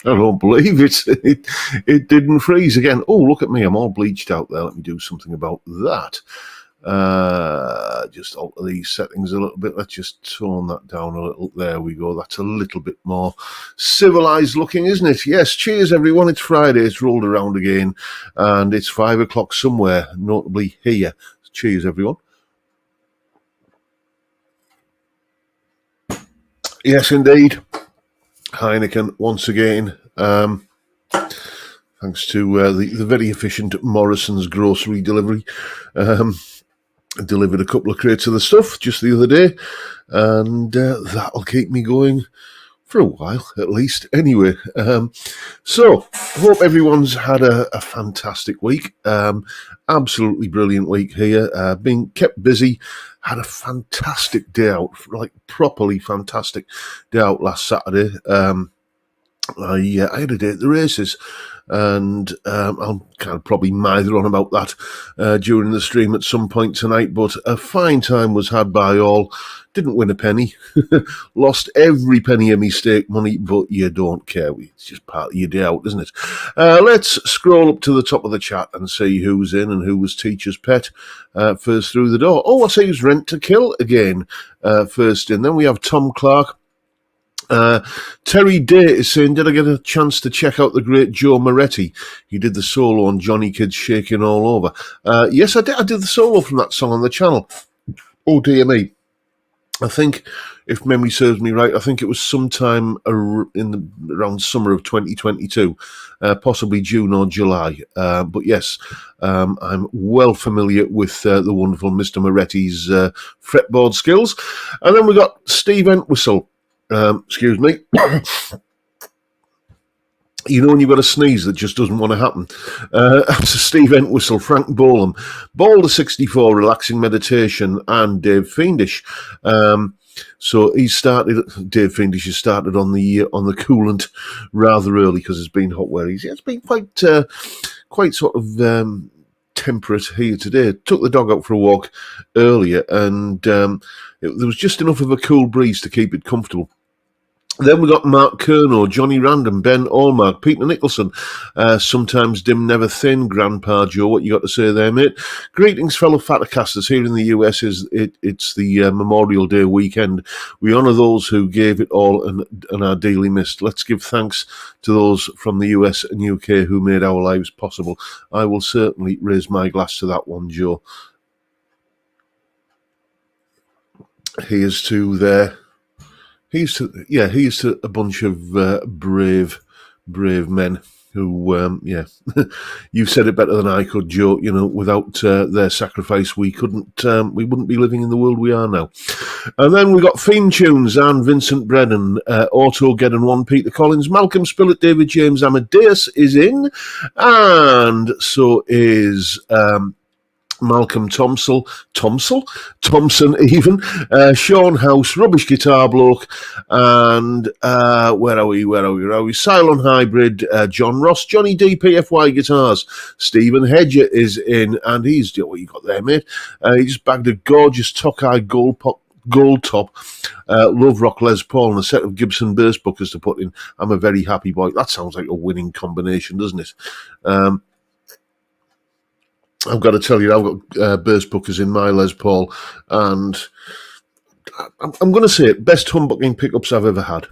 I don't believe it. It didn't freeze again. Oh, look at me. I'm all bleached out there. Let me do something about that. Just alter these settings a little bit. Let's just tone that down a little. There we go. That's a little bit more civilized looking, isn't it? Yes. Cheers, everyone. It's Friday. It's rolled around again, and it's 5 o'clock somewhere, notably here. Cheers, everyone. Yes, indeed. Heineken once again. Thanks to the very efficient Morrison's grocery delivery. Delivered a couple of crates of the stuff just the other day, and that'll keep me going for a while at least. Anyway, so hope everyone's had a fantastic week. Absolutely brilliant week here. Been kept busy. Had a fantastic day out, like properly fantastic day out last Saturday. I had a day at the races, and I'll kind of probably mither on about that during the stream at some point tonight, but a fine time was had by all. Didn't win a penny. Lost every penny of my stake money, but you don't care. It's just part of your day out, isn't it? Let's scroll up to the top of the chat and see who's in and who was teacher's pet first through the door. Oh, I see who's Rent to Kill again first in. Then we have Tom Clark. Terry Day is saying, did I get a chance to check out the great Joe Moretti? He did the solo on Johnny Kids Shaking All Over. Yes, I did. I did the solo from that song on the channel. Oh, dear me. I think, if memory serves me right, I think it was sometime around summer of 2022, possibly June or July. But yes, I'm well familiar with the wonderful Mr. Moretti's fretboard skills. And then we got Steve Entwistle. Excuse me. You know when you've got a sneeze that just doesn't want to happen. After Steve Entwistle, Frank Bolam, Boulder 64, Relaxing Meditation, and Dave Fiendish. So Dave Fiendish has started on the coolant rather early because it's been hot where he's. It's been quite sort of temperate here today. Took the dog out for a walk earlier, and there was just enough of a cool breeze to keep it comfortable. Then we got Mark Kerno, Johnny Random, Ben Allmark, Peter Nicholson, Sometimes Dim, Never Thin, Grandpa Joe. What you got to say there, mate? Greetings, fellow Fattercasters. Here in the US, it's the Memorial Day weekend. We honour those who gave it all and are dearly missed. Let's give thanks to those from the US and UK who made our lives possible. I will certainly raise my glass to that one, Joe. Here's to a bunch of brave men who, you've said it better than I could, Joe. You know, without their sacrifice, we wouldn't be living in the world we are now. And then we got theme tunes and Vincent Brennan, Auto Geddon One, Peter Collins, Malcolm Spillett, David James Amadeus is in, and so is Malcolm Thompson even, Sean House, Rubbish Guitar Bloke, and where are we? Cylon Hybrid, John Ross, Johnny D, PFY Guitars, Stephen Hedger is in, and he's, what you got there, mate? He just bagged a gorgeous Tokai gold top, Love Rock Les Paul, and a set of Gibson bass bookers to put in. I'm a very happy boy. That sounds like a winning combination, doesn't it? I've got to tell you, I've got bass bookers in my Les Paul, and I'm going to say it, best humbucking pickups I've ever had.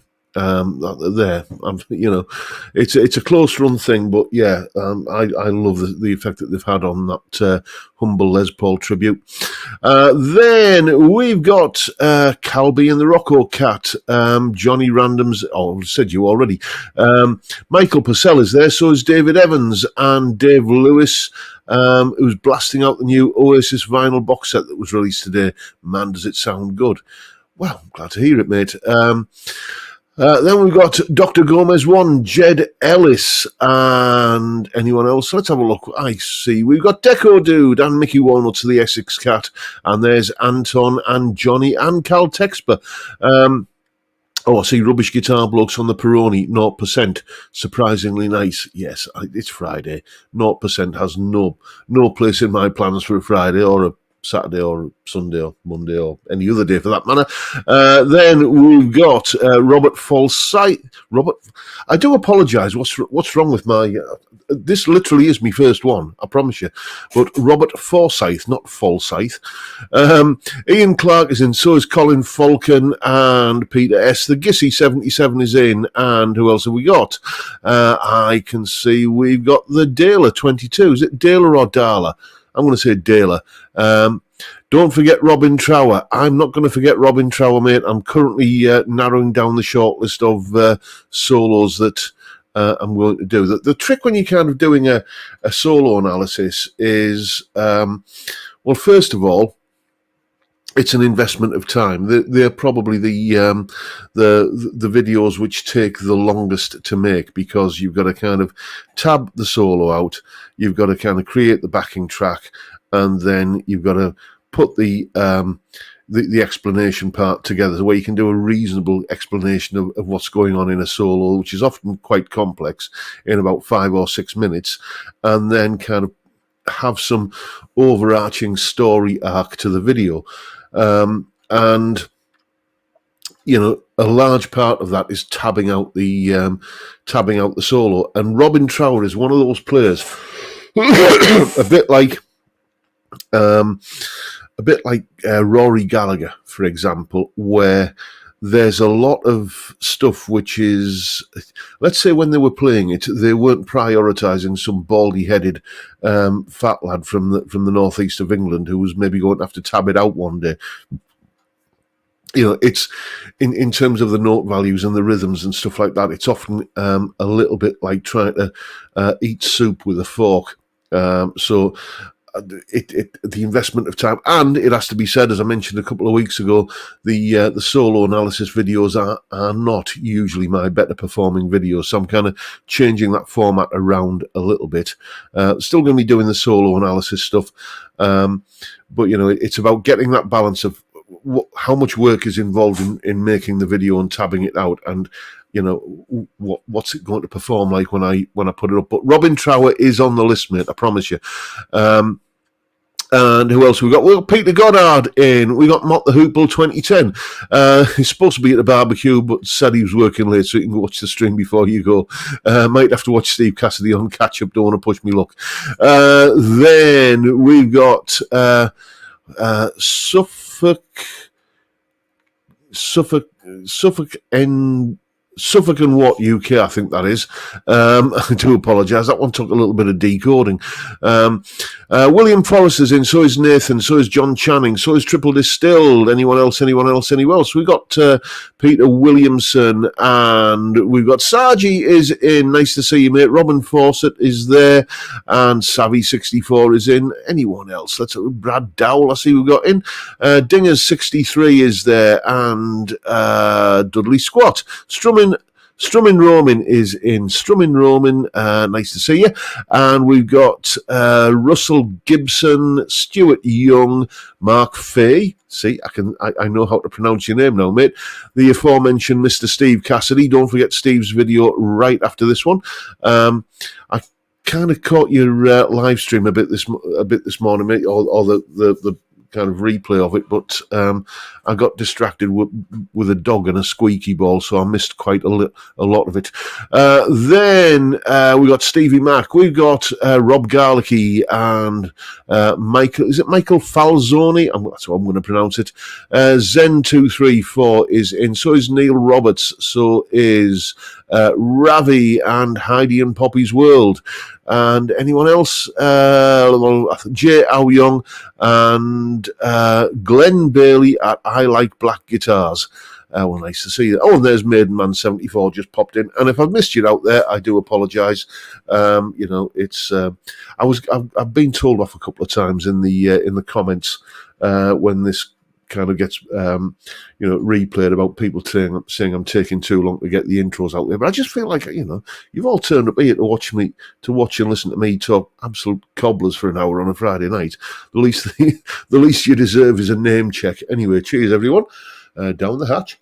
It's a close run thing, but yeah, I love the effect that they've had on that humble Les Paul tribute. Then we've got Calby and the Rocco Cat, Johnny Random's, I've said you already, Michael Purcell is there, so is David Evans and Dave Lewis, who's blasting out the new Oasis vinyl box set that was released today. Man, does it sound good. Well, I'm glad to hear it, mate. Then we've got Dr. Gomez 1, Jed Ellis, and anyone else? Let's have a look. I see. We've got Deco Dude and Mickey Walnuts, the Essex Cat, and there's Anton and Johnny and Cal Texper. I see Rubbish Guitar Blokes on the Peroni, 0%. Surprisingly nice. Yes, it's Friday. 0% has no place in my plans for a Friday or a Saturday or Sunday or Monday or any other day for that matter. Then we've got Robert Forsyth. Robert, I do apologise. What's wrong with my? This literally is my first one, I promise you. But Robert Forsyth, not Forsyth. Ian Clark is in, so is Colin Falcon and Peter S. The Gissy 77 is in, and who else have we got? I can see we've got the Daler 22. Is it Daler or Darla? I'm going to say Daler. Don't forget Robin Trower. I'm not going to forget Robin Trower, mate. I'm currently narrowing down the shortlist of solos that I'm going to do. The trick when you're kind of doing a solo analysis is, well, first of all, it's an investment of time. They're probably the videos which take the longest to make, because you've got to kind of tab the solo out, you've got to kind of create the backing track, and then you've got to put the explanation part together where you can do a reasonable explanation of what's going on in a solo, which is often quite complex, in about 5 or 6 minutes, and then kind of have some overarching story arc to the video. And you know, a large part of that is tabbing out the solo. And Robin Trower is one of those players, a bit like Rory Gallagher, for example, where there's a lot of stuff which is, let's say when they were playing it, they weren't prioritising some baldy-headed fat lad from the northeast of England who was maybe going to have to tab it out one day. You know, it's in terms of the note values and the rhythms and stuff like that, it's often a little bit like trying to eat soup with a fork. So the investment of time, and it has to be said, as I mentioned a couple of weeks ago, the solo analysis videos are not usually my better performing videos, so I'm kind of changing that format around a little bit. Still going to be doing the solo analysis stuff, but you know, it's about getting that balance of how much work is involved in making the video and tabbing it out, and you know, what's it going to perform like when I put it up. But Robin Trower is on the list, mate, I promise you. And who else we got? We got Peter Goddard in. We got Mott the Hoople 2010. He's supposed to be at the barbecue, but said he was working late, so you can watch the stream before you go. Might have to watch Steve Cassidy on catch up. Don't want to push me luck. Then we've got Suffolk and What UK, I think that is. I do apologise. That one took a little bit of decoding. William Forrester's in, so is Nathan, so is John Channing, so is Triple Distilled. Anyone else? We've got Peter Williamson, and we've got Sargi is in. Nice to see you, mate. Robin Fawcett is there, and Savvy64 is in. Anyone else? Brad Dowell, I see we've got in. Dingers63 is there, and Dudley Squat. Strummin Roman is in. Strummin Roman, nice to see you. And we've got Russell Gibson, Stuart Young, Mark Fay. See, I know how to pronounce your name now, mate. The aforementioned Mr. Steve Cassidy. Don't forget Steve's video right after this one. I kind of caught your live stream a bit this morning, mate, or the kind of replay of it, but I got distracted with a dog and a squeaky ball, so I missed quite a lot of it. Then we got Stevie Mack, we've got Rob Garlicky, and Michael, is it Michael Falzoni? That's how I'm going to pronounce it. Zen234 is in, so is Neil Roberts, so is Ravi and Heidi and Poppy's World. And anyone else? Jay Au Young and Glenn Bailey at I Like Black Guitars. Well, nice to see you. Oh, and there's Maiden Man 74 just popped in. And if I've missed you out there, I do apologise. You know, it's I've been told off a couple of times in the comments when this kind of gets replayed about people saying I'm taking too long to get the intros out there. But I just feel like, you know, you've all turned up here to watch and listen to me talk absolute cobblers for an hour on a Friday night. The least you deserve is a name check. Anyway, cheers everyone. Down the hatch.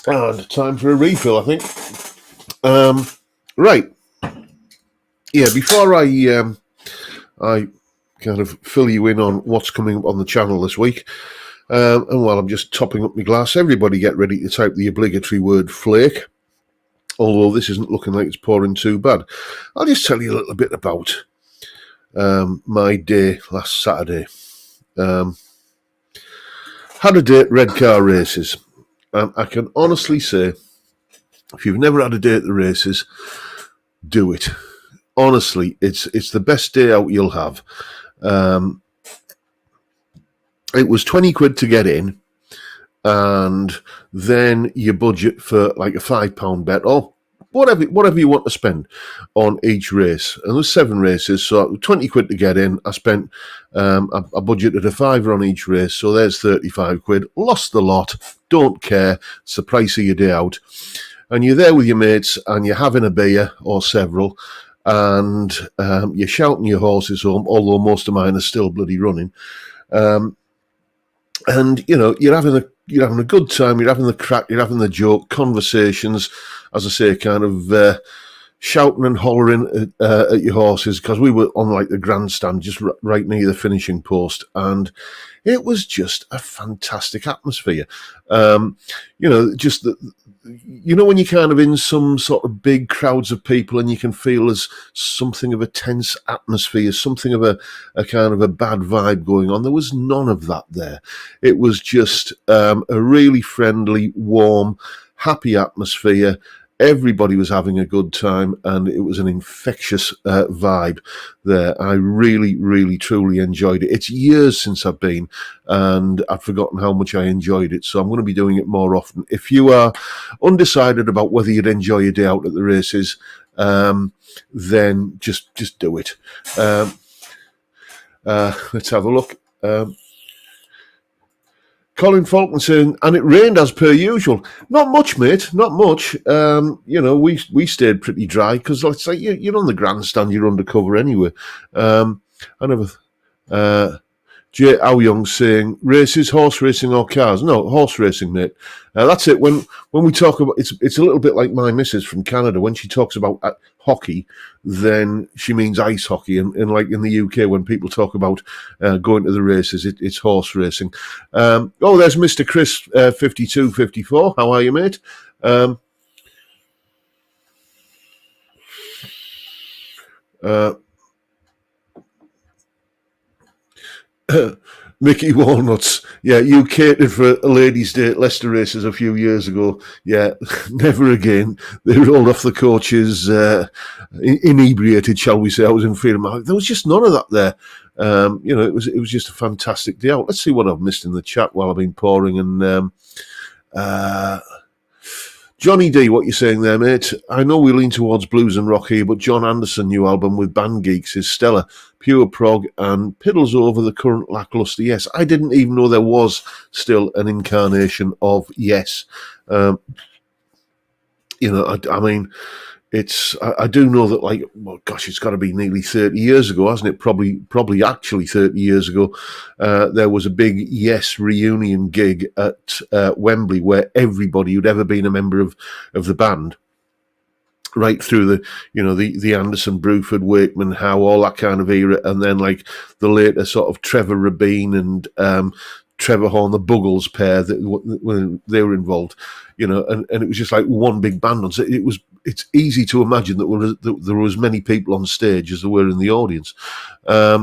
And time for a refill, I think. Right. yeah, before I kind of fill you in on what's coming up on the channel this week, and while I'm just topping up my glass, everybody get ready to type the obligatory word flake. Although this isn't looking like it's pouring too bad, I'll just tell you a little bit about my day last Saturday. Had a day at Red Car Races, and I can honestly say, if you've never had a day at the races, do it. Honestly, it's the best day out you'll have. It was 20 quid to get in, and then you budget for like a £5 bet or whatever you want to spend on each race. And there's 7 races, so 20 quid to get in. I spent, I budgeted a £5 on each race, so there's 35 quid. Lost the lot, don't care, it's the price of your day out. And you're there with your mates, and you're having a beer or several, and you're shouting your horses home, although most of mine are still bloody running. And you know, you're having a good time, you're having the crack, you're having the joke, conversations, as I say, kind of shouting and hollering at your horses, because we were on like the grandstand just right near the finishing post, and it was just a fantastic atmosphere. You know, just you know, when you're kind of in some sort of big crowds of people and you can feel there's something of a tense atmosphere, something of a kind of a bad vibe going on. There was none of that there. It was just a really friendly, warm, happy atmosphere. Everybody was having a good time, and it was an infectious vibe there. I really, really, truly enjoyed it. It's years since I've been, and I've forgotten how much I enjoyed it, so I'm going to be doing it more often. If you are undecided about whether you'd enjoy a day out at the races, then just do it. Let's have a look. Colin Falcon saying, and it rained as per usual. Not much, mate. Not much. You know, we stayed pretty dry because, let's say, you're on the grandstand, you're undercover anyway. I never. Jay Aoyong saying, races, horse racing or cars? No, horse racing, mate. That's it. When we talk about it's a little bit like my missus from Canada. When she talks about hockey, then she means ice hockey. And like in the UK, when people talk about going to the races, it's horse racing. There's Mr. Chris 5254. How are you, mate? Mickey Walnuts. Yeah, you catered for a ladies' day at Leicester races a few years ago. Yeah, never again. They rolled off the coaches inebriated, shall we say. I was in fear of my... There was just none of that there. You know, it was just a fantastic day out. Let's see what I've missed in the chat while I've been pouring. And Johnny D, what you saying there, mate? I know we lean towards blues and rock here, but John Anderson new album with Band Geeks is stellar. Pure prog and piddles over the current lackluster Yes. I didn't even know there was still an incarnation of Yes. You know, I mean, I do know that, like, well, gosh, it's got to be nearly 30 years ago, hasn't it? Probably actually 30 years ago, there was a big Yes reunion gig at Wembley where everybody who'd ever been a member of the band, right through the Anderson, Bruford, Wakeman, Howe, all that kind of era, and then like the later sort of Trevor Rabin and Trevor Horn, the Buggles pair, when they were involved, you know, and it was just like one big band on. So it's easy to imagine that there were as many people on stage as there were in the audience. Let's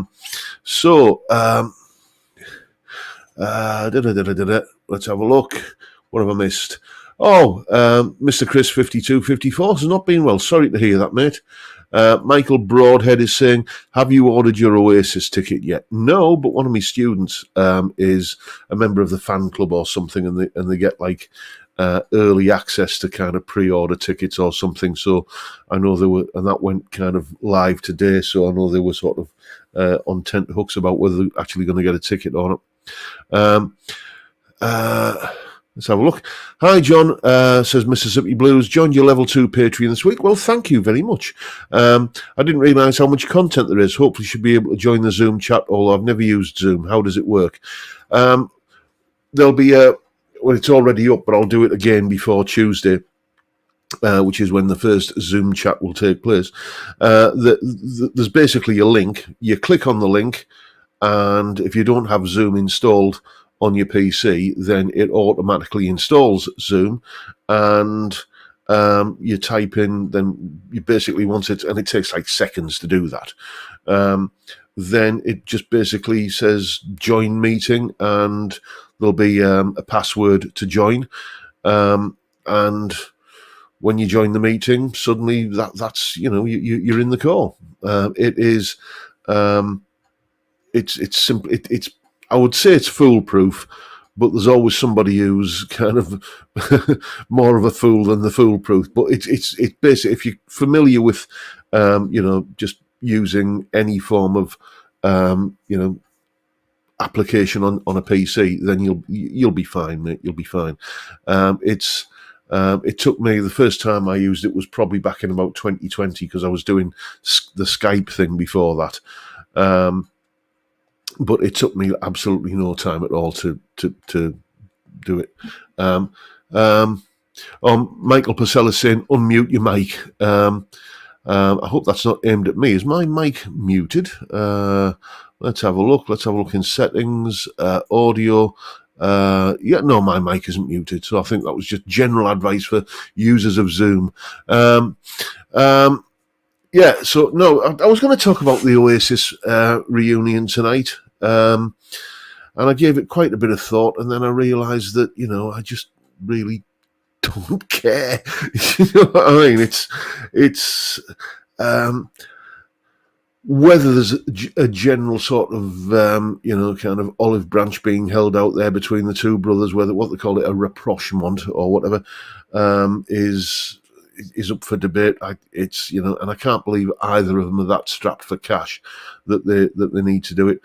have a look. What have I missed? Mr. Chris 5254 has not been well. Sorry to hear that, mate. Michael Broadhead is saying, have you ordered your Oasis ticket yet? No, but one of my students is a member of the fan club or something, and they get like early access to kind of pre-order tickets or something. So I know they were, and that went kind of live today. So I know they were sort of on tenterhooks about whether they're actually going to get a ticket or not. Let's have a look. Hi, John, says Mississippi Blues. Joined your level 2 Patreon this week. Well, thank you very much. I didn't realise how much content there is. Hopefully should be able to join the Zoom chat, although I've never used Zoom. How does it work? There'll be well, it's already up, but I'll do it again before Tuesday. which is when the first Zoom chat will take place. There's basically a link. You click on the link, and if you don't have Zoom installed on your PC, then it automatically installs Zoom, and you type in, then you basically want it, and it takes like seconds to do that. Then it just basically says join meeting, and there'll be a password to join. And when you join the meeting, suddenly that's you're in the call. It is it's simple. It's I would say it's foolproof, but there's always somebody who's kind of more of a fool than the foolproof. But it's basically, if you're familiar with just using any form of application on a PC, then you'll be fine, mate. You'll be fine. It took me, the first time I used it was probably back in about 2020, because I was doing the Skype thing before that. But it took me absolutely no time at all to do it. Michael Purcell is saying, unmute your mic. I hope that's not aimed at me. Is my mic muted? Let's have a look. Let's have a look in settings, audio. No, my mic isn't muted. So I think that was just general advice for users of Zoom. So no, I was going to talk about the Oasis reunion tonight. And I gave it quite a bit of thought, and then I realised that, I just really don't care. You know what I mean? It's whether there's a general sort of, kind of olive branch being held out there between the two brothers, whether what they call it, a rapprochement or whatever, is up for debate. And I can't believe either of them are that strapped for cash that they need to do it.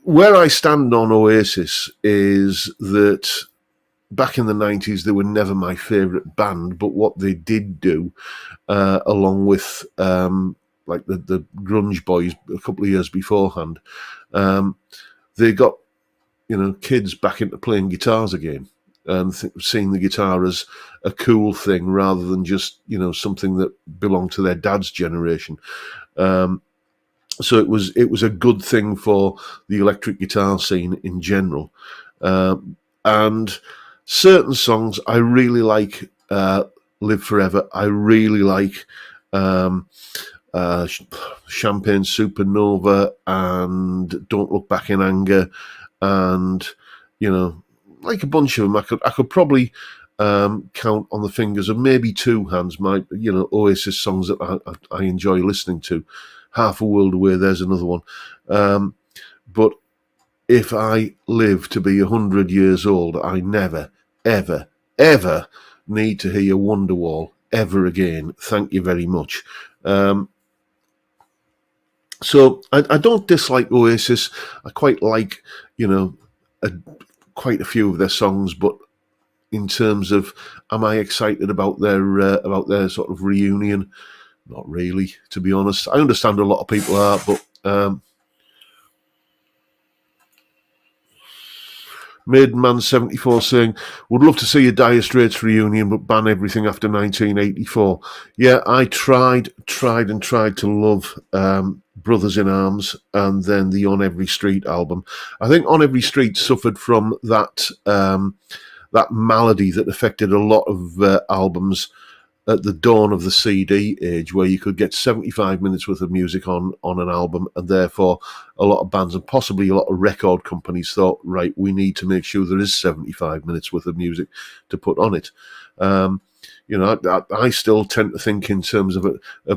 Where I stand on Oasis is that back in the 90s, they were never my favourite band, but what they did do, along with like the grunge boys a couple of years beforehand, they got kids back into playing guitars again, and seeing the guitar as a cool thing rather than just something that belonged to their dad's generation. So it was a good thing for the electric guitar scene in general, and certain songs I really like. Live Forever. I really like Champagne Supernova and Don't Look Back in Anger, and like a bunch of them. I could probably count on the fingers of maybe two hands my Oasis songs that I enjoy listening to. Half a World Away, there's another one. But if I live to be 100 years old, I never, ever, ever need to hear Wonderwall ever again. Thank you very much. So I don't dislike Oasis. I quite like, quite a few of their songs, but in terms of, am I excited about their sort of reunion? Not really, to be honest. I understand a lot of people are, but Maidenman74 saying, would love to see a Dire Straits reunion, but ban everything after 1984. Yeah, I tried to love Brothers in Arms and then the On Every Street album. I think On Every Street suffered from that malady that affected a lot of albums at the dawn of the CD age, where you could get 75 minutes worth of music on an album, and therefore a lot of bands and possibly a lot of record companies thought, right, we need to make sure there is 75 minutes worth of music to put on it. I still tend to think in terms of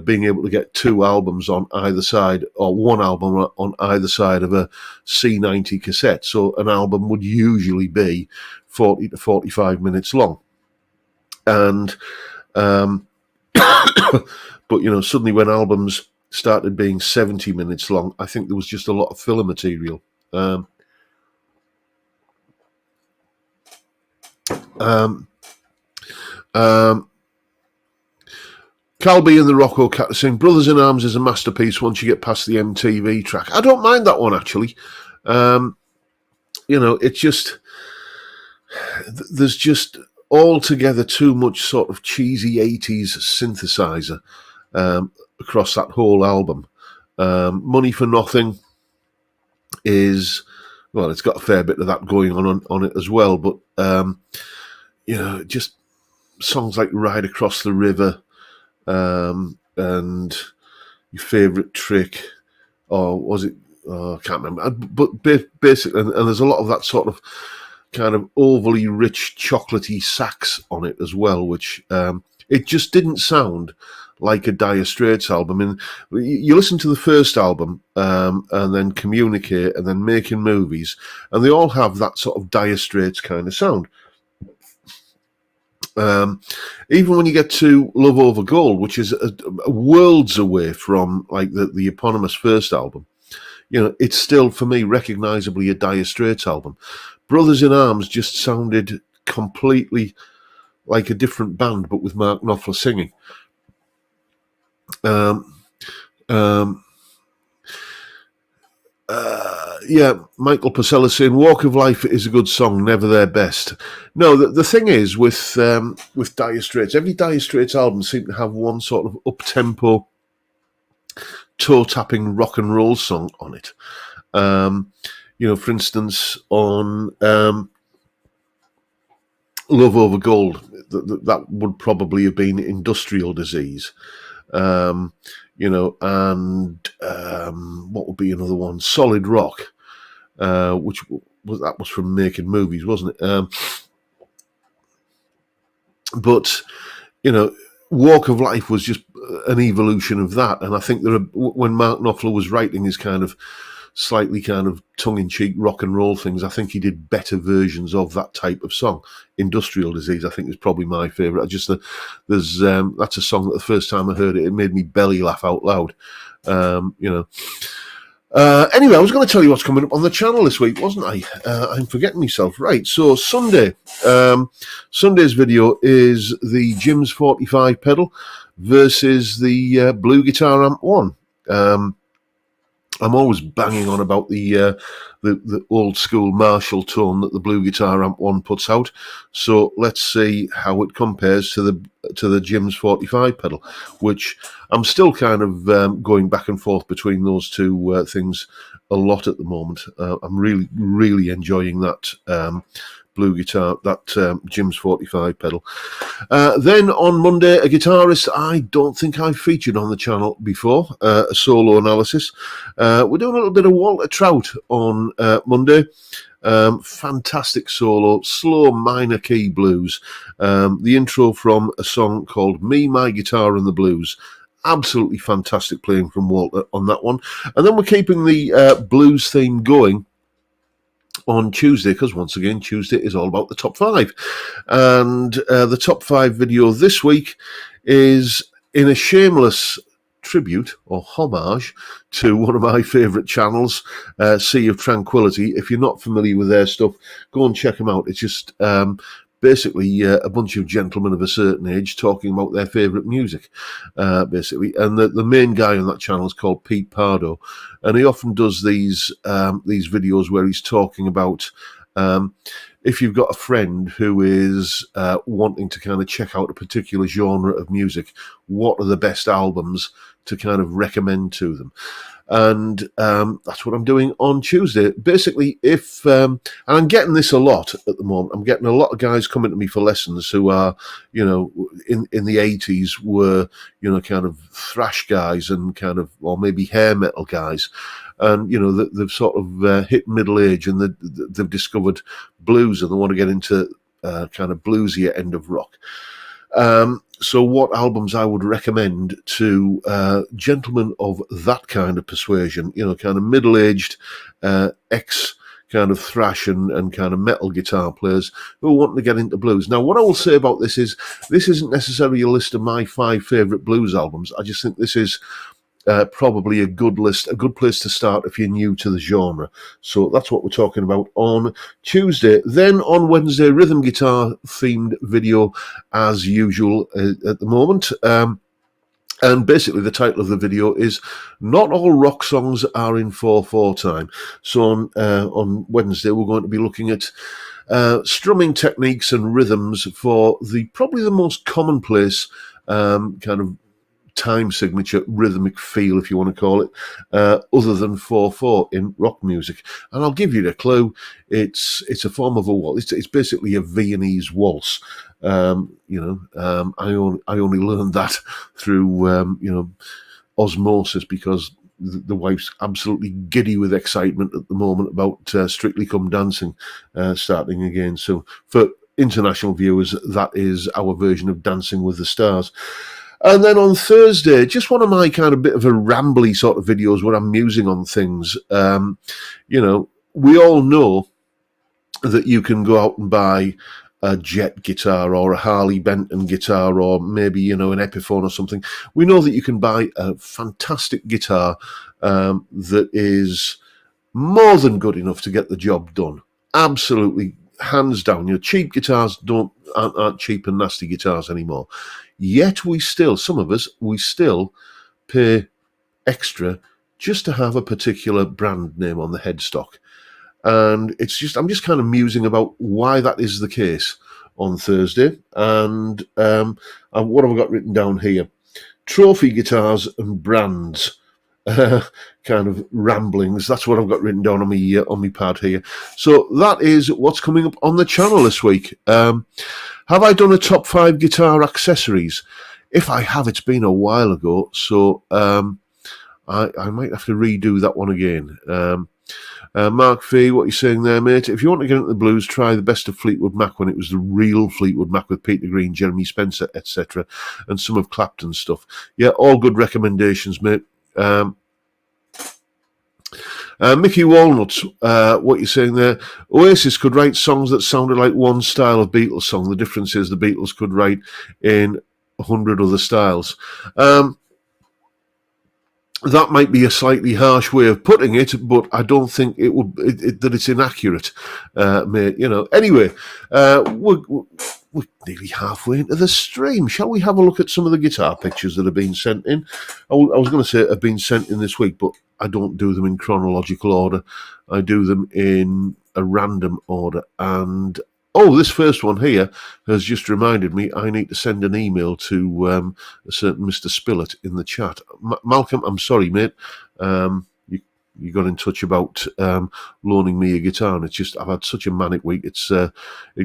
being able to get two albums on either side, or one album on either side of a C90 cassette. So an album would usually be 40 to 45 minutes long. And but suddenly when albums started being 70 minutes long, I think there was just a lot of filler material. Calby and the Rocco Cat are saying Brothers in Arms is a masterpiece once you get past the MTV track. I don't mind that one, actually. It's just, there's just altogether too much sort of cheesy 80s synthesizer across that whole album. Money for Nothing is, well, it's got a fair bit of that going on it as well, but just songs like Ride Across the River and Your Favourite Trick, or was it, I can't remember, but basically, and there's a lot of that sort of kind of overly rich chocolatey sax on it as well, which it just didn't sound like a Dire Straits album. And you listen to the first album and then Communicate and then Making Movies, and they all have that sort of Dire Straits kind of sound. Even when you get to Love Over Gold, which is worlds away from like the eponymous first album, it's still for me recognisably a Dire Straits album. Brothers in Arms just sounded completely like a different band, but with Mark Knopfler singing. Michael Purcell saying Walk of Life is a good song, never their best. No, the thing is with Dire Straits, every Dire Straits album seemed to have one sort of up-tempo, toe-tapping rock and roll song on it. For instance, on Love Over Gold, that would probably have been Industrial Disease. And what would be another one? Solid Rock, which was from Making Movies, wasn't it? But Walk of Life was just an evolution of that, and I think when Mark Knopfler was writing his kind of slightly kind of tongue-in-cheek rock and roll things, I think he did better versions of that type of song. Industrial Disease, I think, is probably my favourite. That's a song that the first time I heard it, it made me belly laugh out loud. Anyway, I was going to tell you what's coming up on the channel this week, wasn't I? I'm forgetting myself. Right, so Sunday's video is the Jim's 45 pedal versus the Blue Guitar Amp 1. I'm always banging on about the old school Marshall tone that the Blue Guitar Amp 1 puts out. So let's see how it compares to the Jim's 45 pedal, which I'm still kind of going back and forth between those two things a lot at the moment. I'm really, really enjoying that Blue Guitar, that Jim's 45 pedal. Then on Monday, a guitarist I don't think I've featured on the channel before, a solo analysis. We're doing a little bit of Walter Trout on Monday. Fantastic solo, slow minor key blues. The intro from a song called Me, My Guitar and the Blues. Absolutely fantastic playing from Walter on that one. And then we're keeping the blues theme going on Tuesday, because once again Tuesday is all about the top 5, and the top 5 video this week is in a shameless tribute or homage to one of my favourite channels, Sea of Tranquility. If you're not familiar with their stuff, go and check them out. It's just basically a bunch of gentlemen of a certain age talking about their favourite music, basically. And the main guy on that channel is called Pete Pardo, and he often does these videos where he's talking about if you've got a friend who is wanting to kind of check out a particular genre of music, what are the best albums to kind of recommend to them. And that's what I'm doing on Tuesday. Basically, and I'm getting this a lot at the moment. I'm getting a lot of guys coming to me for lessons who are, in the 80s were, kind of thrash guys and kind of, or maybe hair metal guys. And, they've sort of hit middle age and they've discovered blues and they want to get into kind of bluesier end of rock. So what albums I would recommend to gentlemen of that kind of persuasion, kind of middle-aged, ex kind of thrash and kind of metal guitar players who are wanting to get into blues. Now, what I will say about this is, this isn't necessarily a list of my 5 favourite blues albums. I just think this is probably a good list, a good place to start if you're new to the genre. So that's what we're talking about on Tuesday. Then on Wednesday, rhythm guitar themed video as usual at the moment. And basically, the title of the video is "Not All Rock Songs Are in 4/4 Time." So on Wednesday, we're going to be looking at strumming techniques and rhythms for probably the most commonplace kind of time signature rhythmic feel, if you want to call it, other than 4/4 in rock music. And I'll give you a clue. It's a form of a waltz. It's basically a Viennese waltz. I only learned that through osmosis, because the wife's absolutely giddy with excitement at the moment about Strictly Come Dancing starting again. So for international viewers, that is our version of Dancing with the Stars. And then on Thursday, just one of my kind of bit of a rambly sort of videos where I'm musing on things. We all know that you can go out and buy a Jet guitar or a Harley Benton guitar, or maybe, an Epiphone or something. We know that you can buy a fantastic guitar that is more than good enough to get the job done. Absolutely, hands down. Cheap guitars aren't cheap and nasty guitars anymore. Yet some of us still pay extra just to have a particular brand name on the headstock. And I'm just kind of musing about why that is the case on Thursday. And what have I got written down here? Trophy guitars and brands. Kind of ramblings. That's what I've got written down on my pad here. So that is what's coming up on the channel this week. Have I done a top 5 guitar accessories? If I have, it's been a while ago, so I might have to redo that one again. Mark V, what are you saying there, mate? If you want to get into the blues, try the best of Fleetwood Mac when it was the real Fleetwood Mac with Peter Green, Jeremy Spencer, etc., and some of Clapton's stuff. Yeah, all good recommendations, mate. Mickey Walnuts, what you're saying there? Oasis could write songs that sounded like one style of Beatles song. The difference is the Beatles could write in 100 other styles. That might be a slightly harsh way of putting it, but I don't think that it's inaccurate, mate. Anyway, we're nearly halfway into the stream. Shall we have a look at some of the guitar pictures that have been sent in? I was going to say have been sent in this week, but I don't do them in chronological order. I do them in a random order. And this first one here has just reminded me I need to send an email to a certain Mr. Spillett in the chat. Malcolm, I'm sorry, mate. You got in touch about loaning me a guitar, and it's just I've had such a manic week. It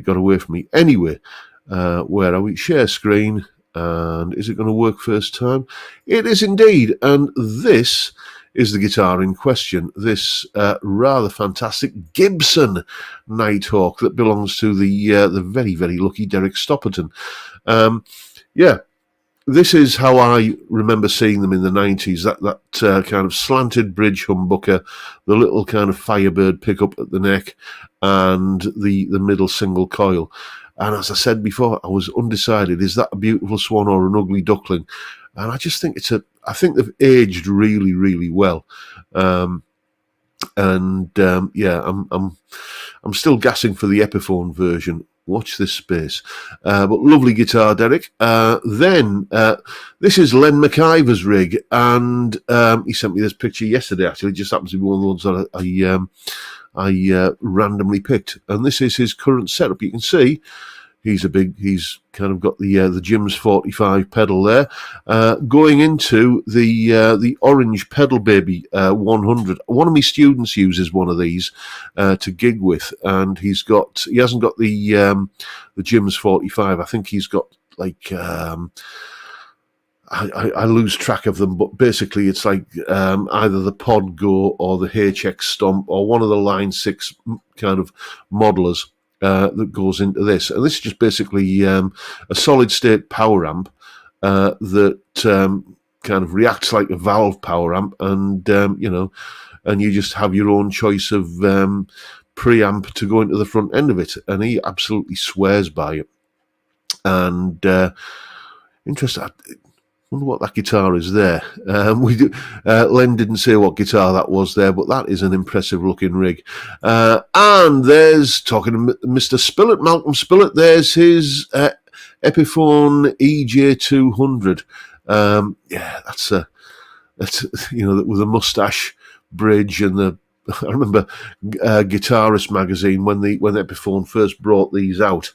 got away from me. Anyway, where are we? Share screen, and is it going to work first time? It is indeed, and this is the guitar in question. This rather fantastic Gibson Nighthawk that belongs to the very, very lucky Derek Stopperton. This is how I remember seeing them in the 90s, that kind of slanted bridge humbucker, the little kind of Firebird pickup at the neck, and the middle single coil. And as I said before, I was undecided, is that a beautiful swan or an ugly duckling? And I just think I think they've aged really, really well. I'm still gassing for the Epiphone version. Watch this space. But lovely guitar, Derek. Then this is Len McIver's rig, and he sent me this picture yesterday. Actually, it just happens to be one of the ones that I randomly picked, and this is his current setup. You can see he's kind of got the Jim's 45 pedal there, going into the orange Pedal Baby 100. One of my students uses one of these to gig with, and he hasn't got the Jim's 45. I think he's got like I lose track of them, but basically it's like either the Pod Go or the HX Stomp or one of the Line 6 kind of modelers that goes into this. And this is just basically a solid state power amp that kind of reacts like a valve power amp, and and you just have your own choice of preamp to go into the front end of it, and he absolutely swears by it. And interesting. I wonder what that guitar is there. Len didn't say what guitar that was there, but that is an impressive looking rig. And there's, talking to Mr. Spillett, Malcolm Spillett, there's his Epiphone EJ200. Yeah, that's with a mustache bridge and the. I remember Guitarist magazine when Epiphone first brought these out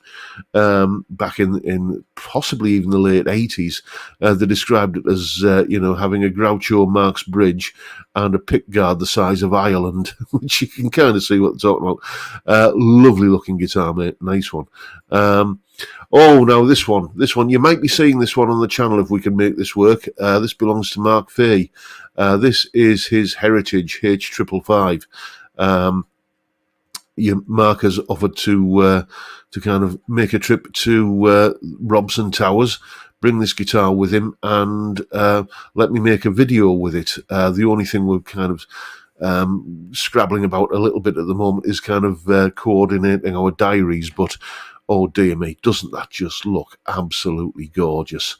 back in possibly even the late 80s. They described it as having a Groucho Marx bridge and a pickguard the size of Ireland, which you can kind of see what they're talking about. Lovely looking guitar, mate. Nice one. Now this one, you might be seeing this one on the channel if we can make this work. This belongs to Mark Fay. This is his Heritage H555. Mark has offered to kind of make a trip to Robson Towers, bring this guitar with him, and let me make a video with it. The only thing we're kind of scrabbling about a little bit at the moment is kind of coordinating our diaries, but oh dear me, doesn't that just look absolutely gorgeous?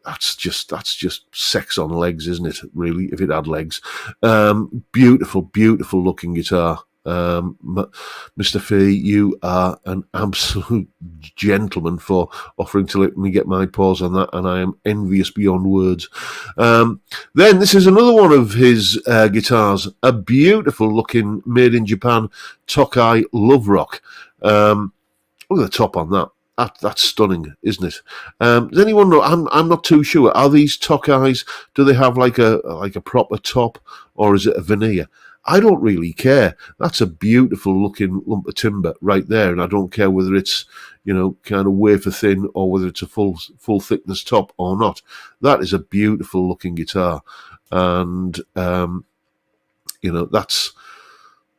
That's just sex on legs, isn't it, really, if it had legs. Beautiful, beautiful looking guitar. Mr. Fee, you are an absolute gentleman for offering to let me get my paws on that, and I am envious beyond words. Then this is another one of his guitars, a beautiful looking made in Japan Tokai Love Rock. Look at the top on that. That's stunning, isn't it? Does anyone know? I'm not too sure. Are these Tokais? Do they have like a proper top, or is it a veneer? I don't really care. That's a beautiful looking lump of timber right there, and I don't care whether it's kind of wafer thin or whether it's a full thickness top or not. That is a beautiful looking guitar, and that's.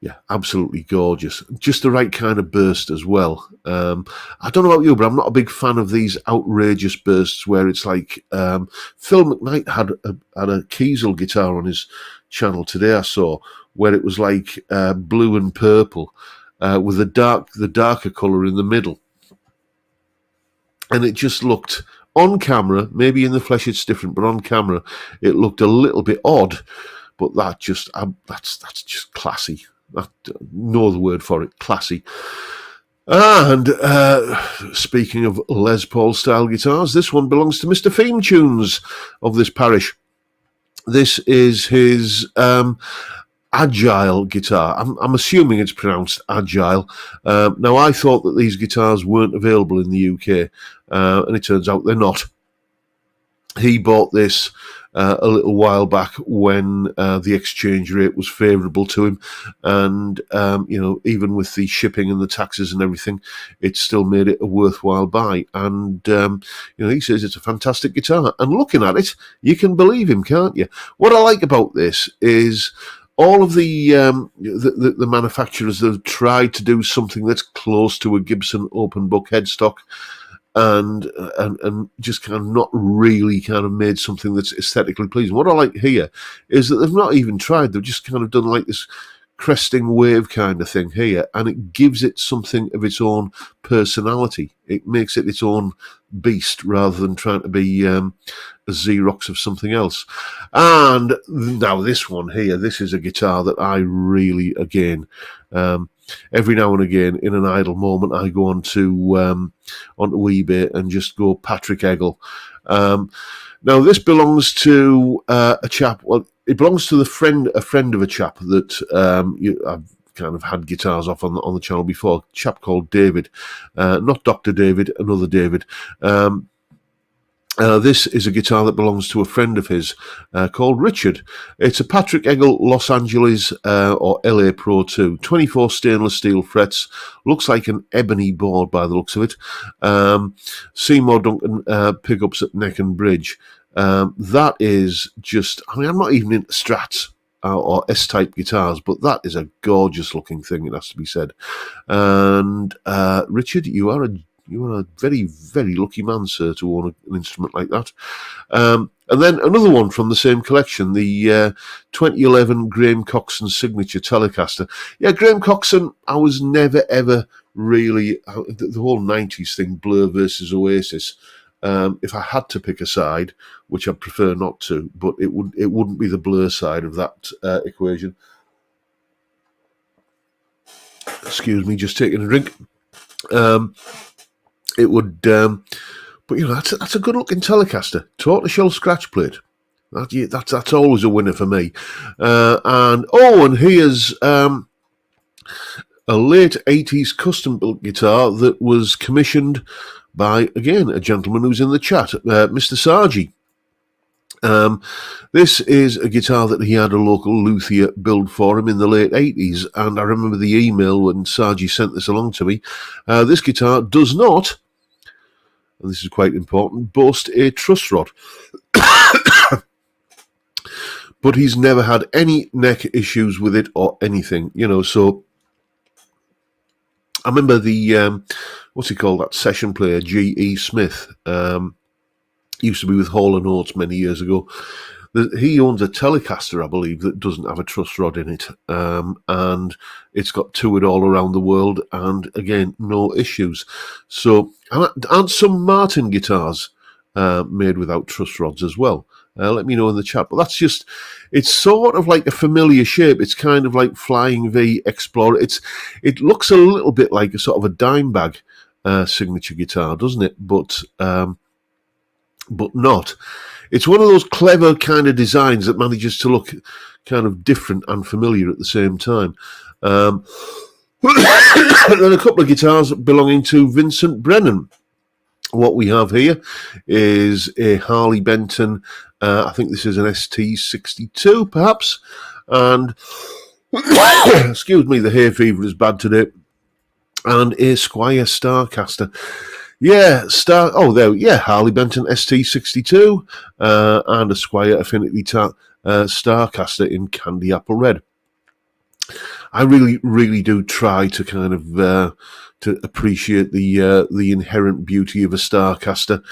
Yeah, absolutely gorgeous. Just the right kind of burst as well. I don't know about you, but I'm not a big fan of these outrageous bursts where it's like Phil McKnight had a Kiesel guitar on his channel today, I saw, where it was like blue and purple with the darker colour in the middle. And it just looked, on camera, maybe in the flesh it's different, but on camera it looked a little bit odd. But that's just classy. No other word for it, classy. And speaking of Les Paul style guitars, this one belongs to Mr. Theme Tunes of this parish. This is his Agile guitar. I'm assuming it's pronounced Agile. Now, I thought that these guitars weren't available in the UK, and it turns out they're not. He bought this a little while back when the exchange rate was favourable to him, and even with the shipping and the taxes and everything, it still made it a worthwhile buy. And he says it's a fantastic guitar, and looking at it, you can believe him, can't you? What I like about this is all of the manufacturers that have tried to do something that's close to a Gibson open book headstock, and just kind of not really kind of made something that's aesthetically pleasing. What I like here is that they've not even tried. They've just kind of done like this cresting wave kind of thing here, and it gives it something of its own personality. It makes it its own beast rather than trying to be a Xerox of something else. And now this one here, this is a guitar that I really, again, every now and again, in an idle moment, I go onto eBay and just go Patrick Eggle. Now, this belongs to a chap. Well, it belongs to a friend of a chap that I've kind of had guitars off on the channel before. A chap called David, not Dr. David, another David. This is a guitar that belongs to a friend of his called Richard. It's a Patrick Eggle Los Angeles or LA Pro 2. 24 stainless steel frets. Looks like an ebony board by the looks of it. Seymour Duncan pickups at neck and bridge. That is just, I'm not even into Strats or S-type guitars, but that is a gorgeous looking thing, it has to be said. And Richard, you are a very, very lucky man, sir, to own an instrument like that. And then another one from the same collection, the 2011 Graham Coxon Signature Telecaster. Yeah, Graham Coxon, I was never, ever really, the whole 90s thing, Blur versus Oasis, if I had to pick a side, which I'd prefer not to, but it wouldn't be the Blur side of that equation. Excuse me, just taking a drink. It would But that's a good looking Telecaster, tortoiseshell scratch plate. That's always a winner for me. And here's a late 80s custom built guitar that was commissioned by, again, a gentleman who's in the chat, Mr. Sargi. This is a guitar that he had a local luthier build for him in the late 80s, and I remember the email when Sargi sent this along to me. This guitar does not, and this is quite important, boast a truss rod. But he's never had any neck issues with it or anything, so I remember the, what's he called, that session player, G.E. Smith, used to be with Hall & Oates many years ago. He owns a Telecaster, I believe, that doesn't have a truss rod in it, and it's got to it all around the world, and again, no issues. So, aren't some Martin guitars made without truss rods as well? Let me know in the chat. But it's sort of like a familiar shape. It's kind of like Flying V Explorer. It looks a little bit like a sort of a dime bag signature guitar, doesn't it? But not. It's one of those clever kind of designs that manages to look kind of different and familiar at the same time. And a couple of guitars belonging to Vincent Brennan. What we have here is a Harley Benton, I think this is an ST62 perhaps, and excuse me, the hay fever is bad today, and a Squier Starcaster. Harley Benton ST62 and a Squier Affinity Starcaster in candy apple red. I really, really do try to kind of to appreciate the inherent beauty of a Starcaster.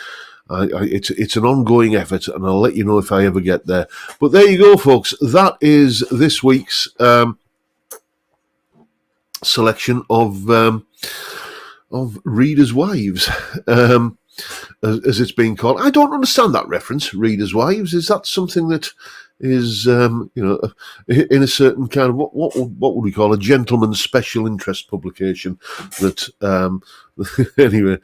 It's an ongoing effort, and I'll let you know if I ever get there. But there you go, folks. That is this week's selection of Readers' Wives, as it's being called. I don't understand that reference, Readers' Wives. Is that something that is, in a certain kind of, what would we call a gentleman's special interest publication? That, anyway,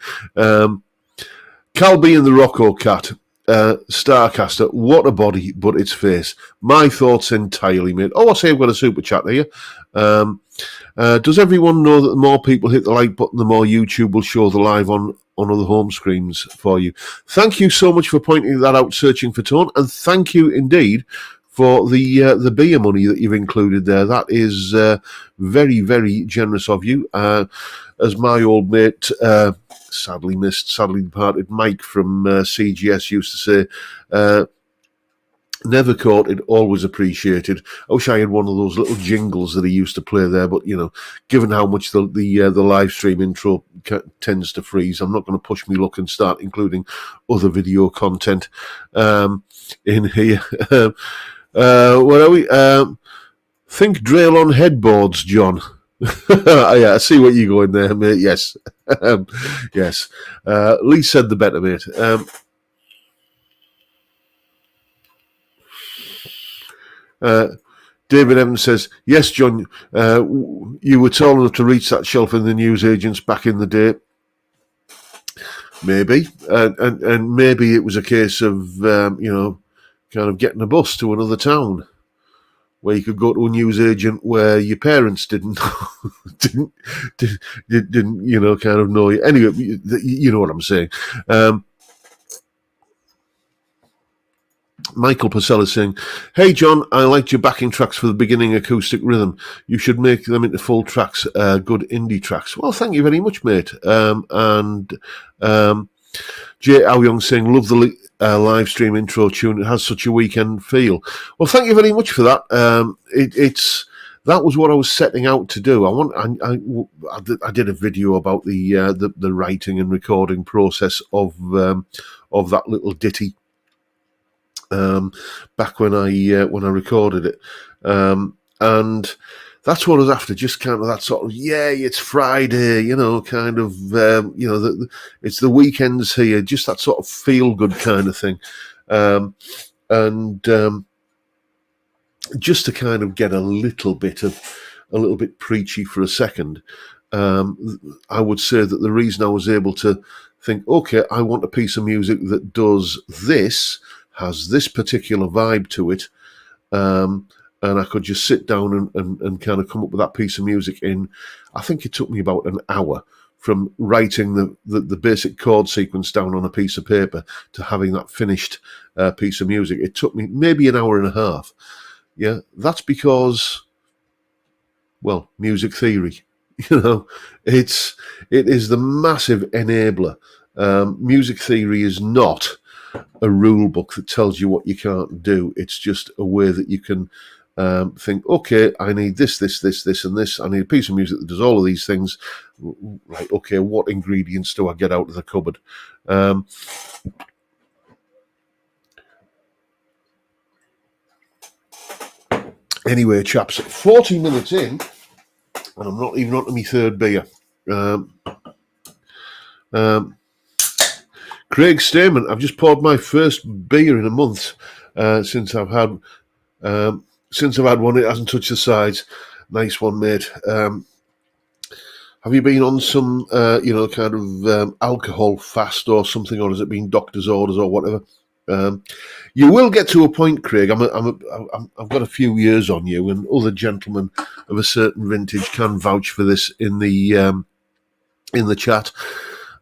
Calby and the Rocco Cat, Starcaster, what a body, but its face. My thoughts entirely, mate. Oh, I say I've got a super chat here. Does everyone know that the more people hit the like button, the more YouTube will show the live on other home screens for you? Thank you so much for pointing that out, Searching for Tone, and thank you indeed for the beer money that you've included there. That is very, very generous of you. As my old mate, sadly departed, Mike from CGS used to say, never caught it, always appreciated. I wish I had one of those little jingles that he used to play there, but given how much the live stream intro tends to freeze, I'm not going to push me luck and start including other video content in here. Where are we? Think Drail on headboards, John. Yeah, I see what you're going there, mate. Yes. Yes. Lee said the better, mate. David Evans says, yes, John, you were tall enough to reach that shelf in the newsagents back in the day. Maybe. And maybe it was a case of, kind of getting a bus to another town where you could go to a newsagent where your parents didn't kind of know you. Anyway, you know what I'm saying. Michael Purcell is saying, hey, John, I liked your backing tracks for the beginning acoustic rhythm. You should make them into full tracks, good indie tracks. Well, thank you very much, mate. Jay Aoyong saying, love the live stream intro tune. It has such a weekend feel. Well, thank you very much for that. That was what I was setting out to do. I did a video about the writing and recording process of that little ditty. Back when I recorded it, and that's what I was after. Just kind of that sort of it's Friday, kind of it's the weekends here. Just that sort of feel good kind of thing, and just to kind of get a little bit preachy for a second. I would say that the reason I was able to think, okay, I want a piece of music that does this, has this particular vibe to it, and I could just sit down and kind of come up with that piece of music in, I think it took me about an hour from writing the basic chord sequence down on a piece of paper to having that finished piece of music. It took me maybe an hour and a half. Yeah, that's because, well, music theory. It is the massive enabler. Music theory is not a rule book that tells you what you can't do. It's just a way that you can think, okay, I need this, and this. I need a piece of music that does all of these things. Right, okay, what ingredients do I get out of the cupboard? Anyway, chaps, 40 minutes in, and I'm not even on to my third beer. Craig Stamen, I've just poured my first beer in a month since I've had one. It hasn't touched the sides. Nice one, mate. Have you been on some, kind of alcohol fast or something, or has it been doctor's orders or whatever? You will get to a point, Craig. I've got a few years on you, and other gentlemen of a certain vintage can vouch for this in the chat.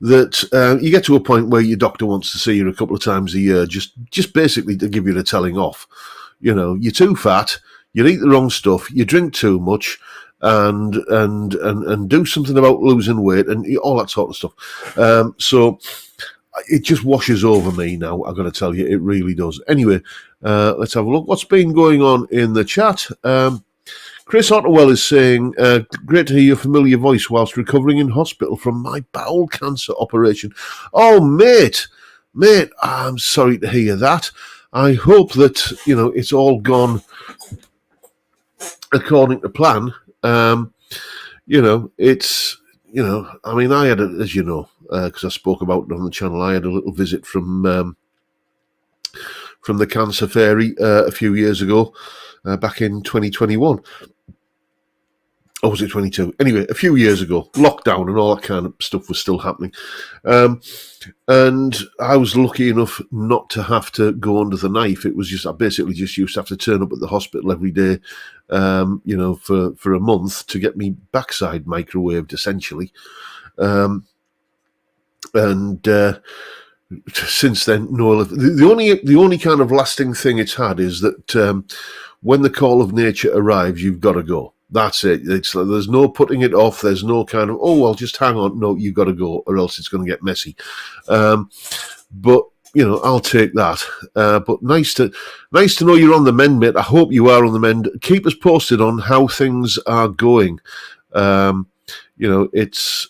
That you get to a point where your doctor wants to see you a couple of times a year, just basically to give you the telling off. You're too fat, you eat the wrong stuff, you drink too much, and do something about losing weight and all that sort of stuff. So it just washes over me now, I've got to tell you, it really does. Anyway, let's have a look. What's been going on in the chat? Chris Otterwell is saying, great to hear your familiar voice whilst recovering in hospital from my bowel cancer operation. Oh, mate, I'm sorry to hear that. I hope that, it's all gone according to plan. I had, as you know, because I spoke about it on the channel, I had a little visit from the Cancer Fairy a few years ago, back in 2021. Or was it 22? Anyway, a few years ago, lockdown and all that kind of stuff was still happening. And I was lucky enough not to have to go under the knife. It was just, I basically just used to have to turn up at the hospital every day, for a month to get me backside microwaved, essentially. Since then, no. The only kind of lasting thing it's had is that when the call of nature arrives, you've got to go. That's it. There's no putting it off. There's no kind of, oh, well, just hang on. No, you've got to go, or else it's going to get messy. But I'll take that. But nice to know you're on the mend, mate. I hope you are on the mend. Keep us posted on how things are going. It's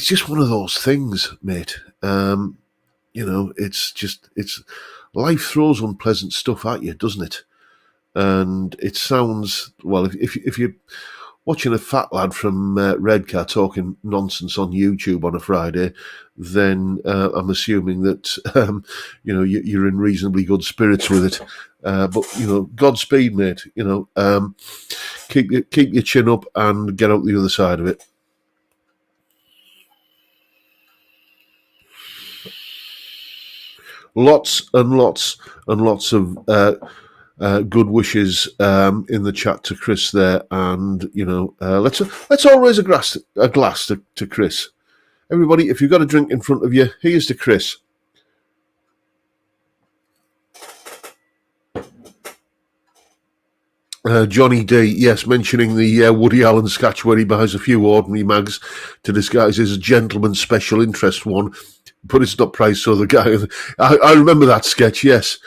just one of those things, mate. It's life throws unpleasant stuff at you, doesn't it? And it sounds, well, if you're watching a fat lad from Redcar talking nonsense on YouTube on a Friday, then I'm assuming that you're in reasonably good spirits with it. But Godspeed, mate. Keep your chin up and get out the other side of it. Lots and lots and lots of good wishes in the chat to Chris there, and let's all raise a glass to Chris. Everybody, if you've got a drink in front of you, here's to Chris. Johnny D, yes, mentioning the Woody Allen sketch where he buys a few ordinary mags to disguise his gentleman's special interest one, but it's not priced, so the guy... I remember that sketch, yes.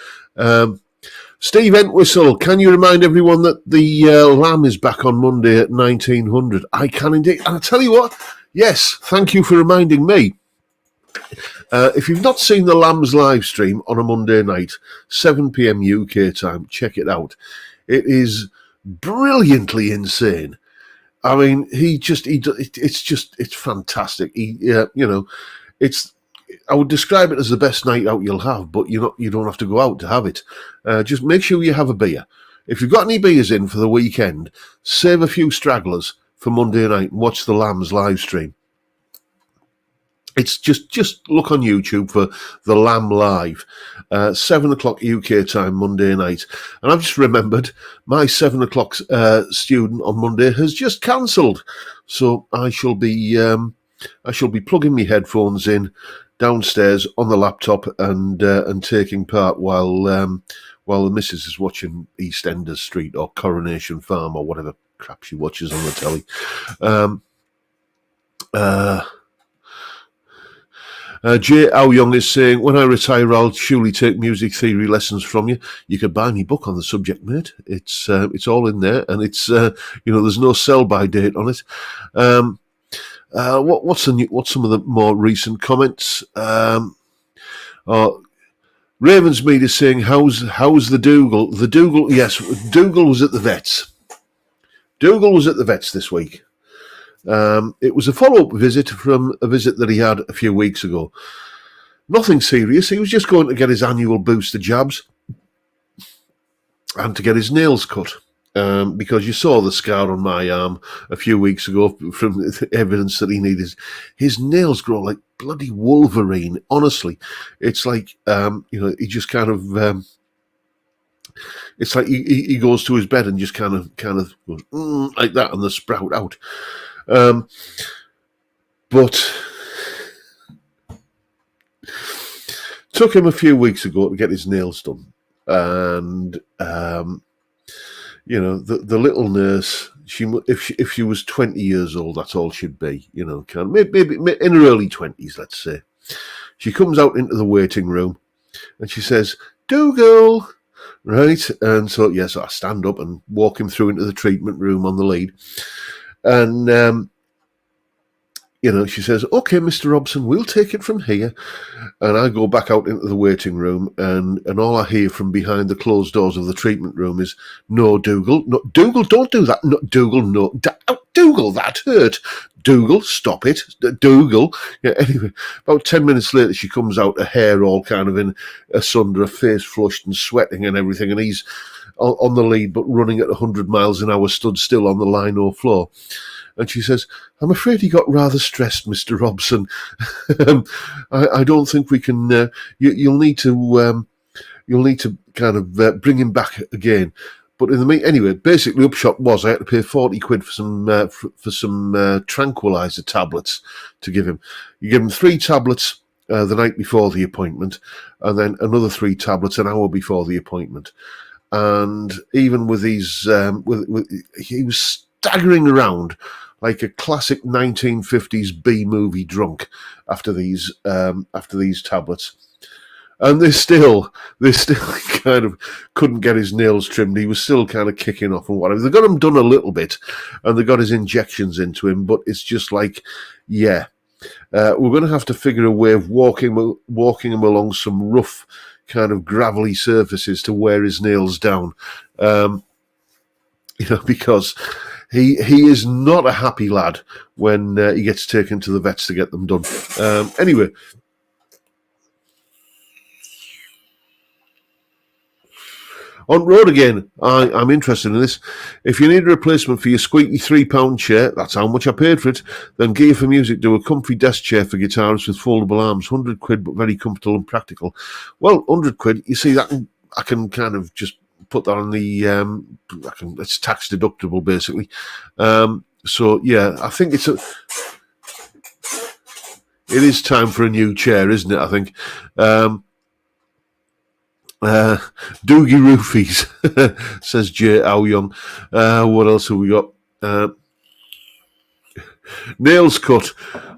Steve Entwistle, can you remind everyone that the Lamb is back on Monday at 1900? I can indeed. And I tell you what, yes, thank you for reminding me. If you've not seen the Lamb's live stream on a Monday night, 7 p.m. UK time, check it out. It is brilliantly insane. I mean, it's fantastic. I would describe it as the best night out you'll have, but you don't have to go out to have it. Just make sure you have a beer. if you've got any beers in for the weekend, save a few stragglers for Monday night and watch the Lambs live stream. It's just look on YouTube for the Lamb Live, 7 o'clock UK time Monday night. And I've just remembered my 7 o'clock student on Monday has just cancelled, so I shall be plugging my headphones in downstairs on the laptop and taking part while the missus is watching EastEnders Street or Coronation Farm or whatever crap she watches on the telly. J. Ao Young is saying, when I retire, I'll surely take music theory lessons from you. You could buy me book on the subject, mate. It's all in there, and it's there's no sell-by date on it. What's some of the more recent comments? Ravensmead is saying, how's the Dougal? The Dougal, yes, Dougal was at the vets. Dougal was at the vets this week. It was a follow-up visit from a visit that he had a few weeks ago. Nothing serious. He was just going to get his annual booster jabs and to get his nails cut. Because you saw the scar on my arm a few weeks ago from the evidence that he needed. His nails grow like bloody Wolverine. Honestly, it's like he just kind of. It's like he goes to his bed and just kind of goes like that, and they sprout out. But took him a few weeks ago to get his nails done, and the little nurse, if she was 20 years old, that's all she'd be, maybe in her early 20s, let's say. She comes out into the waiting room and she says, "Dougal," right? And so yes, I stand up and walk him through into the treatment room on the lead. And, she says, "Okay, Mr. Robson, we'll take it from here." And I go back out into the waiting room, and all I hear from behind the closed doors of the treatment room is, "No, Dougal, no, Dougal, don't do that. No, Dougal, no, Dougal, that hurt. Dougal, stop it. Dougal." Yeah, anyway, about 10 minutes later, she comes out, her hair all kind of in asunder, her face flushed and sweating and everything, and he's on the lead, but running at 100 miles an hour, stood still on the lino floor. And she says, "I'm afraid he got rather stressed, Mr. Robson. I don't think we can. You'll need to kind of bring him back again." But in the anyway, basically, upshot was I had to pay 40 quid for some tranquilizer tablets to give him. You give him 3 tablets the night before the appointment, and then another 3 tablets an hour before the appointment. And even with these, he was staggering around like a classic 1950s B movie drunk after these tablets. And they still kind of couldn't get his nails trimmed. He was still kind of kicking off and whatever. They got him done a little bit, and they got his injections into him. But it's just like, we're going to have to figure a way of walking him along some rough, kind of gravelly surfaces to wear his nails down. Because he is not a happy lad when he gets taken to the vets to get them done. Anyway. On road again, I'm interested in this. If you need a replacement for your squeaky £3 chair, that's how much I paid for it. Then Gear for Music do a comfy desk chair for guitarists with foldable arms, 100 quid, but very comfortable and practical. Well, 100 quid, you see, I can kind of just put that on the, it's tax deductible basically. So yeah, I think it is time for a new chair, isn't it? I think. Doogie Roofies, says J. Ao Young. What else have we got? Nails cut.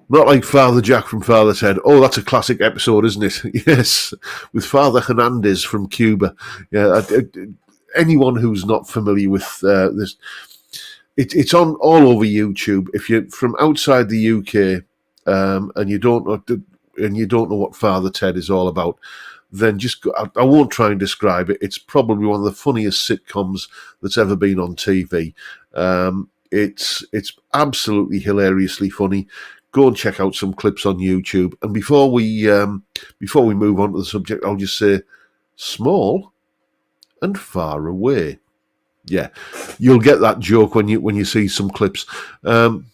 Not like Father Jack from Father's Head. Oh, that's a classic episode, isn't it? Yes, with Father Hernandez from Cuba. Yeah, anyone who's not familiar with this, it's on all over YouTube. If you're from outside the UK and you don't know what Father Ted is all about, then just go. I won't try and describe it. It's probably one of the funniest sitcoms that's ever been on TV. It's absolutely hilariously funny. Go and check out some clips on YouTube. And before we move on to the subject, I'll just say, small and far away. Yeah, you'll get that joke when you see some clips. On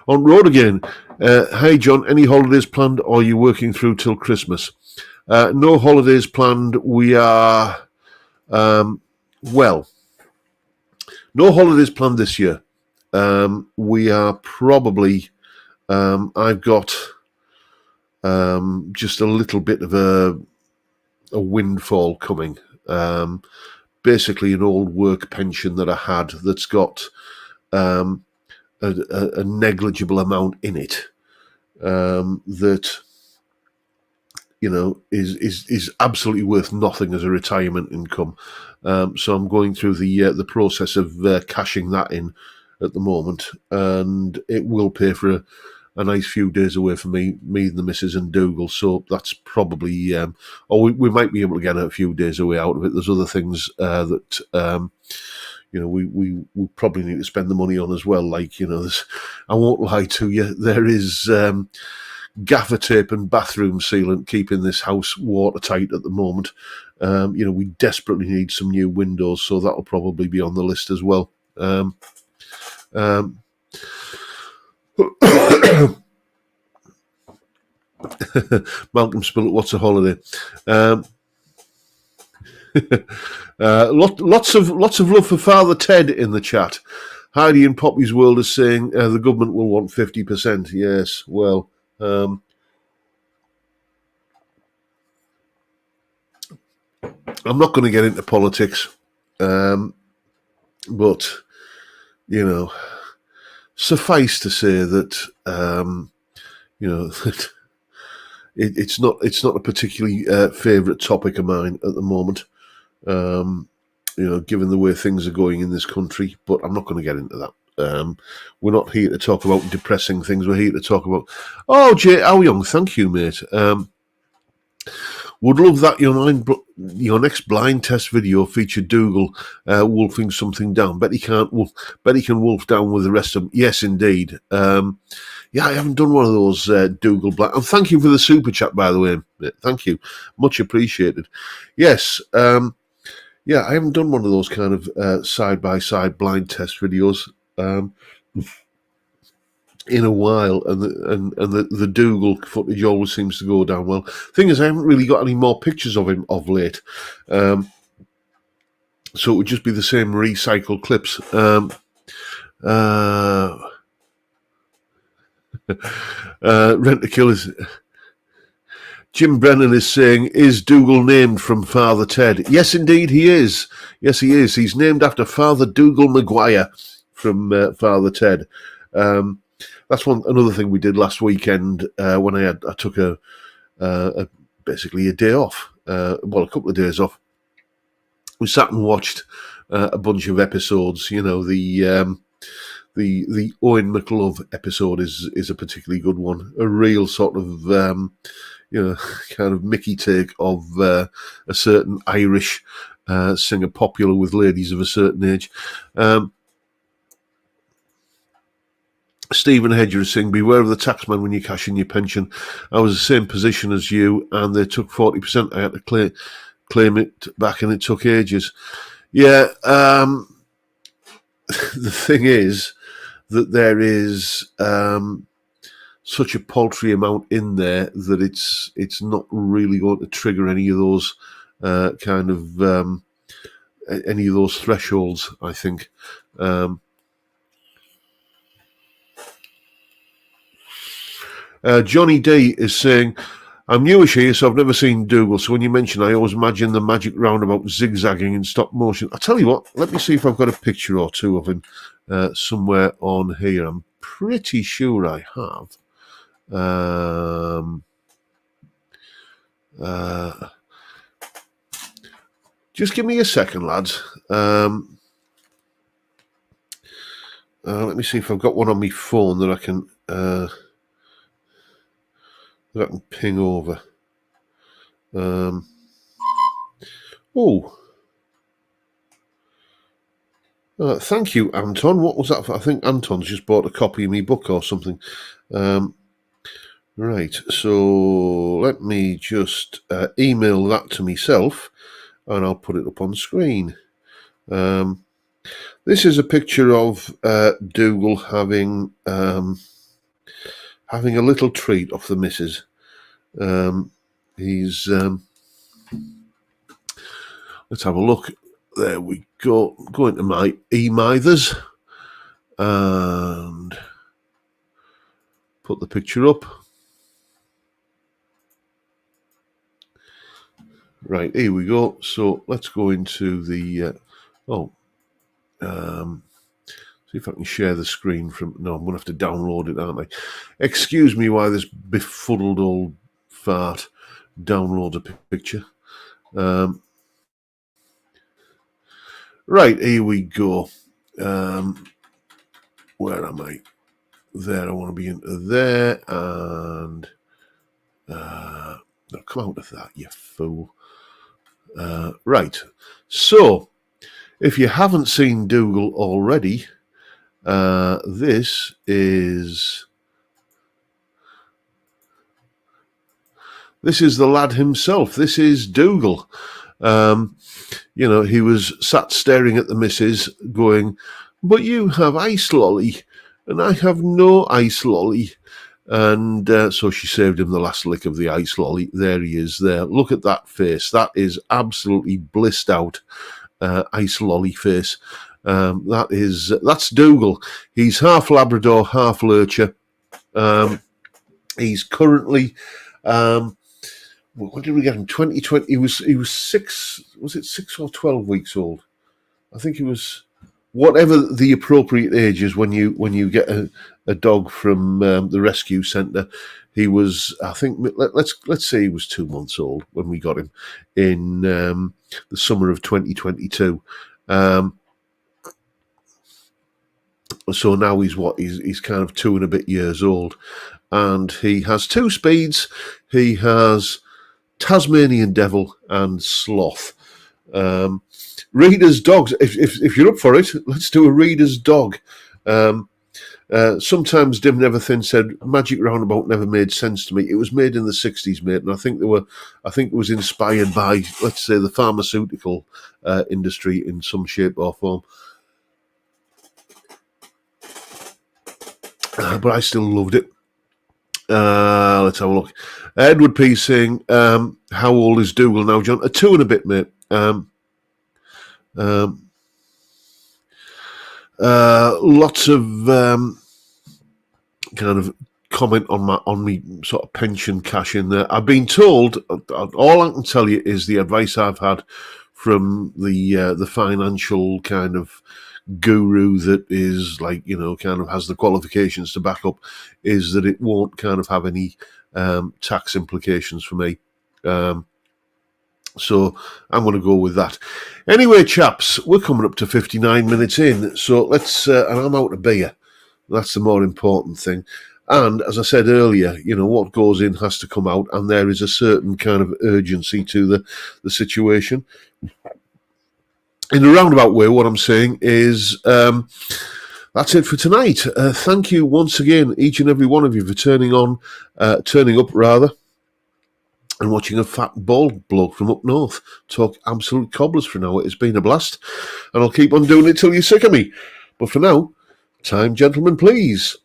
road again. Hey John, any holidays planned, or are you working through till Christmas? No holidays planned. We are no holidays planned this year. We are probably. I've got just a little bit of a windfall coming. Basically, an old work pension that I had that's got a negligible amount in it that is absolutely worth nothing as a retirement income. So I'm going through the process of cashing that in at the moment, and it will pay for a nice few days away for me and the missus and Dougal. So that's probably, we might be able to get a few days away out of it. There's other things that we probably need to spend the money on as well. Like, I won't lie to you, there is gaffer tape and bathroom sealant keeping this house watertight at the moment. We desperately need some new windows, so that'll probably be on the list as well. Malcolm Spillett, what's a holiday? Lots of love for Father Ted in the chat. Heidi in Poppy's World is saying the government will want 50%. Yes, well, I'm not going to get into politics, but suffice to say that that it's not a particularly favourite topic of mine at the moment. Given the way things are going in this country, but I'm not going to get into that. We're not here to talk about depressing things. We're here to talk about. Oh, Jay, how young? Thank you, mate. Would love that your next blind test video featured Dougal wolfing something down. Bet he can wolf down with the rest of them. Yes, indeed. I haven't done one of those Dougal blind. And thank you for the super chat, by the way. Thank you, much appreciated. Yes, I haven't done one of those kind of side by side blind test videos in a while, and the Dougal footage always seems to go down well. Thing is, I haven't really got any more pictures of him of late, so it would just be the same recycled clips. Rent-A-Kill is... Jim Brennan is saying, is Dougal named from Father Ted? Yes, indeed, he is. Yes, he is. He's named after Father Dougal Maguire from Father Ted. That's another thing we did last weekend when I took basically a day off. A couple of days off. We sat and watched a bunch of episodes. The Owen McLove episode is a particularly good one. A real sort of kind of Mickey take of a certain Irish singer popular with ladies of a certain age. Stephen Hedger is saying, beware of the taxman when you cash in your pension. I was the same position as you, and they took 40%. I had to claim it back, and it took ages. Yeah, the thing is that there is such a paltry amount in there that it's not really going to trigger any of those any of those thresholds, I think. Johnny D is saying, I'm newish here, so I've never seen Dougal, so when you mention I always imagine the magic roundabout zigzagging in stop motion. I'll tell you what, let me see if I've got a picture or two of him somewhere on here. I'm pretty sure I have. Just give me a second, lads. Let me see if I've got one on my phone that I can ping over. Thank you, Anton. What was that for? I think Anton's just bought a copy of my book or something. Right, so let me just email that to myself, and I'll put it up on screen. This is a picture of Dougal having a little treat off the missus. He's let's have a look. There we go. Go into my e-mithers and put the picture up. Right, here we go. So let's go into the see if I can share the screen from. No, I'm going to have to download it, aren't I? Excuse me why this befuddled old fart downloads a picture. Right, here we go. Where am I? There, I want to be into there, and no, come out of that, you fool. Right, so if you haven't seen Dougal already, this is the lad himself. This is Dougal. You know, he was sat staring at the missus going, "But you have ice lolly, and I have no ice lolly." And so she saved him the last lick of the ice lolly. There he is there. Look at that face. That is absolutely blissed out ice lolly face. That's Dougal. He's half Labrador, half Lurcher. He's currently... when did we get him? 2020. He was 6. Was it 6 or 12 weeks old? I think he was whatever the appropriate age is when you get a dog from the rescue centre. He was, I think, let's say he was 2 months old when we got him in the summer of 2022. So now he's kind of 2 and a bit years old, and he has 2 speeds. He has Tasmanian Devil and Sloth. Reader's dogs. If you're up for it, let's do a reader's dog. Sometimes Dim Neverthin said Magic Roundabout never made sense to me. It was made in the 60s, mate, and I think it was inspired by, let's say, the pharmaceutical industry in some shape or form. But I still loved it. Let's have a look. Edward P. saying, how old is Dougal now, John? 2 and a bit, mate. Lots of kind of comment on me sort of pension cash in there. I've been told, all I can tell you is the advice I've had from the financial kind of guru that is, like, you know, kind of has the qualifications to back up, is that it won't kind of have any tax implications for me. So I'm going to go with that. Anyway, chaps, we're coming up to 59 minutes in, so let's, and I'm out of beer. That's the more important thing. And as I said earlier, you know, what goes in has to come out, and there is a certain kind of urgency to the situation. In a roundabout way, what I'm saying is that's it for tonight. Thank you once again, each and every one of you, for turning up, and watching a fat, bald bloke from up north talk absolute cobblers for an hour. It's been a blast, and I'll keep on doing it till you're sick of me. But for now, time, gentlemen, please.